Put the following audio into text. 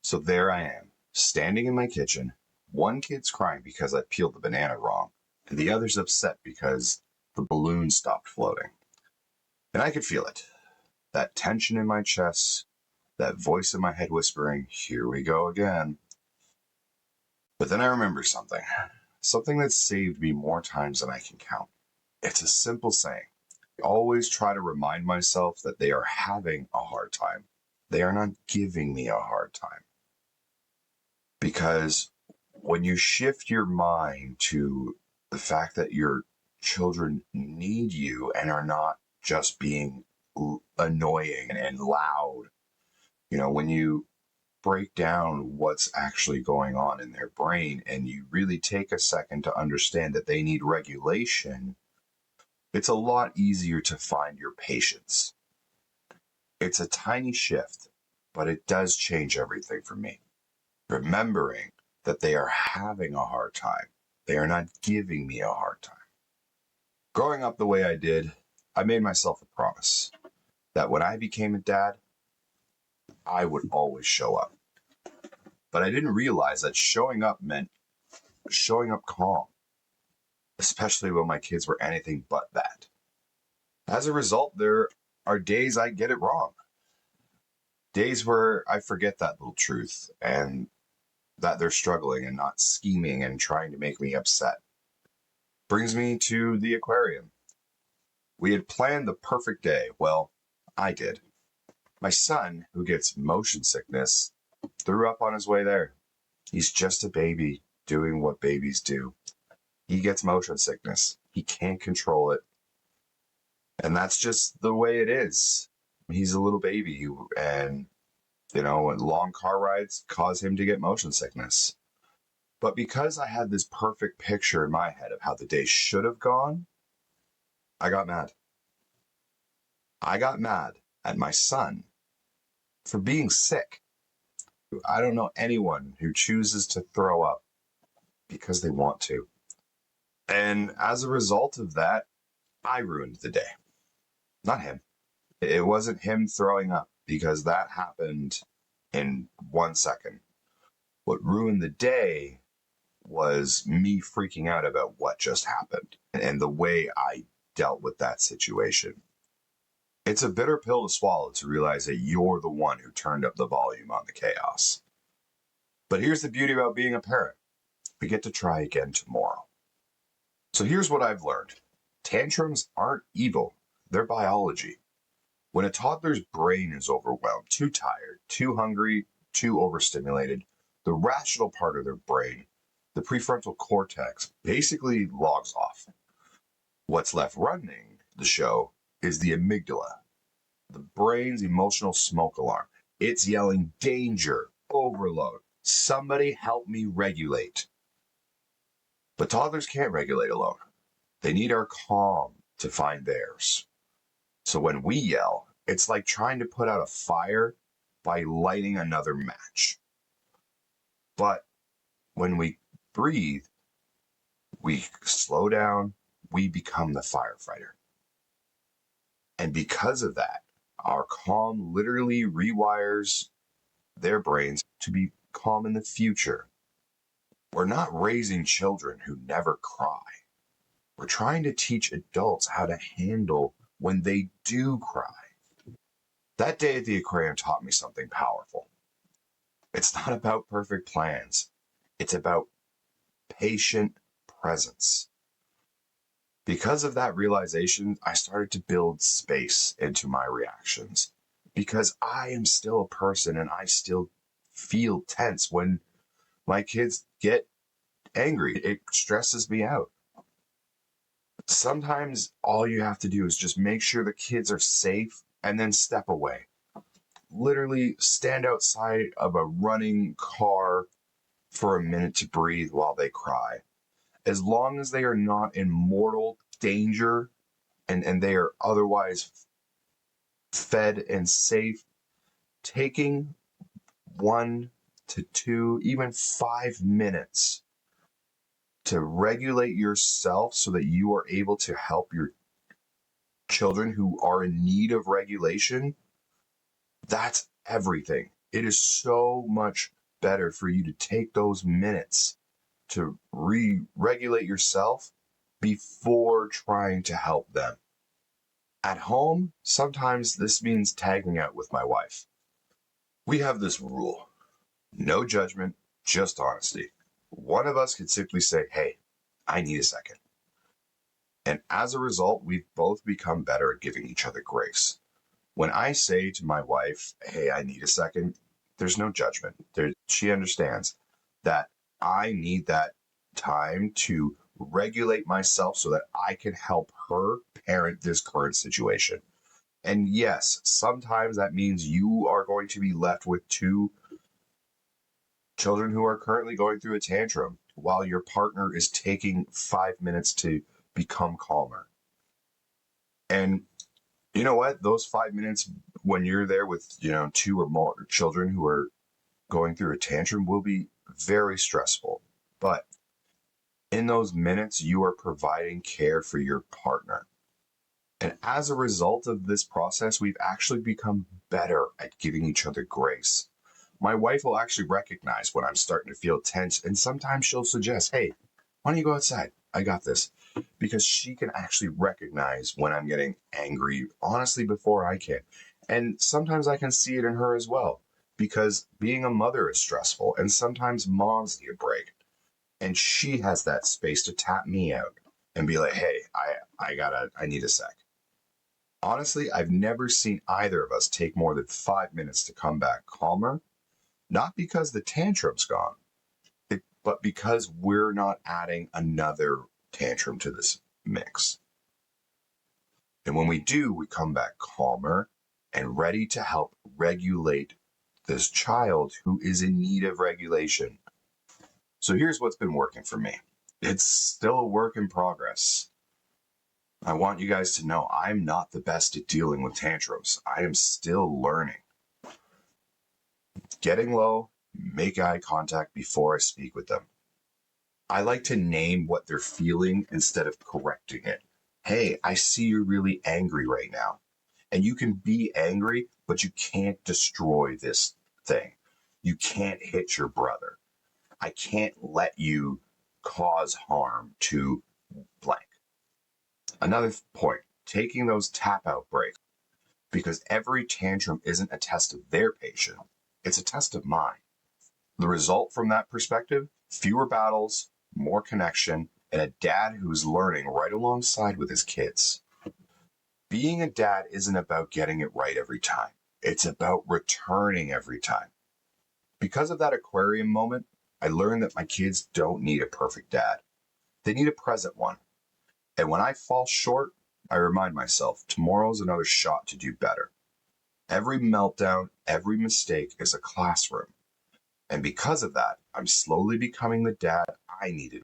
So there I am, standing in my kitchen. One kid's crying because I peeled the banana wrong, and the other's upset because the balloon stopped floating. And I could feel it. That tension in my chest, that voice in my head whispering, "Here we go again." But then I remember something. Something that saved me more times than I can count. It's a simple saying. I always try to remind myself that they are having a hard time. They are not giving me a hard time. Because when you shift your mind to the fact that your children need you and are not just being annoying and loud, when you break down what's actually going on in their brain and you really take a second to understand that they need regulation, it's a lot easier to find your patience. It's a tiny shift, but it does change everything for me. Remembering that they are having a hard time. They are not giving me a hard time. Growing up the way I did, I made myself a promise that when I became a dad, I would always show up. But I didn't realize that showing up meant showing up calm, especially when my kids were anything but that. As a result, there are days I get it wrong. Days where I forget that little truth and that they're struggling and not scheming and trying to make me upset. Brings me to the aquarium. We had planned the perfect day. Well, I did. My son, who gets motion sickness, threw up on his way there. He's just a baby doing what babies do. He gets motion sickness. He can't control it. And that's just the way it is. He's a little baby and long car rides cause him to get motion sickness. But because I had this perfect picture in my head of how the day should have gone, I got mad. I got mad at my son for being sick. I don't know anyone who chooses to throw up because they want to. And as a result of that, I ruined the day. Not him. It wasn't him throwing up because that happened in 1 second. What ruined the day was me freaking out about what just happened and the way I dealt with that situation. It's a bitter pill to swallow to realize that you're the one who turned up the volume on the chaos. But here's the beauty about being a parent. We get to try again tomorrow. So here's what I've learned. Tantrums aren't evil. They're biology. When a toddler's brain is overwhelmed, too tired, too hungry, too overstimulated, the rational part of their brain, the prefrontal cortex, basically logs off. What's left running the show is the amygdala, the brain's emotional smoke alarm. It's yelling, danger, overload, somebody help me regulate. But toddlers can't regulate alone. They need our calm to find theirs. So when we yell, it's like trying to put out a fire by lighting another match. But when we breathe, we slow down, we become the firefighter. And because of that, our calm literally rewires their brains to be calm in the future. We're not raising children who never cry. We're trying to teach adults how to handle when they do cry. That day at the aquarium taught me something powerful. It's not about perfect plans. It's about patient presence. Because of that realization, I started to build space into my reactions. Because I am still a person and I still feel tense when my kids get angry. It stresses me out. Sometimes all you have to do is just make sure the kids are safe and then step away. Literally stand outside of a running car for a minute to breathe while they cry. As long as they are not in mortal danger and they are otherwise fed and safe, taking 1 to 2, even 5 minutes to regulate yourself so that you are able to help your children who are in need of regulation, that's everything. It is so much better for you to take those minutes to regulate yourself before trying to help them. At home, sometimes this means tagging out with my wife. We have this rule: no judgment, just honesty. One of us could simply say, hey, I need a second. And as a result, we've both become better at giving each other grace. When I say to my wife, hey, I need a second, there's no judgment. She understands that I need that time to regulate myself so that I can help her parent this current situation. And yes, sometimes that means you are going to be left with two children who are currently going through a tantrum while your partner is taking 5 minutes to become calmer. And you know what? Those 5 minutes when you're there with, two or more children who are going through a tantrum will be very stressful. But in those minutes, you are providing care for your partner. And as a result of this process, we've actually become better at giving each other grace. My wife will actually recognize when I'm starting to feel tense, and sometimes she'll suggest, hey, why don't you go outside? I got this. Because she can actually recognize when I'm getting angry, honestly, before I can. And sometimes I can see it in her as well, because being a mother is stressful, and sometimes moms need a break. And she has that space to tap me out and be like, hey, I need a sec. Honestly, I've never seen either of us take more than 5 minutes to come back calmer, not because the tantrum's gone, but because we're not adding another tantrum to this mix. And when we do, we come back calmer and ready to help regulate this child who is in need of regulation. So here's what's been working for me. It's still a work in progress. I want you guys to know I'm not the best at dealing with tantrums. I am still learning. Getting low, make eye contact before I speak with them. I like to name what they're feeling instead of correcting it. Hey, I see you're really angry right now. And you can be angry, but you can't destroy this thing. You can't hit your brother. I can't let you cause harm to blank. Another point, taking those tap out breaks, because every tantrum isn't a test of their patience, it's a test of mine. The result from that perspective, fewer battles, more connection, and a dad who's learning right alongside with his kids. Being a dad isn't about getting it right every time. It's about returning every time. Because of that aquarium moment, I learned that my kids don't need a perfect dad. They need a present one. And when I fall short, I remind myself tomorrow's another shot to do better. Every meltdown, every mistake is a classroom. And because of that, I'm slowly becoming the dad I needed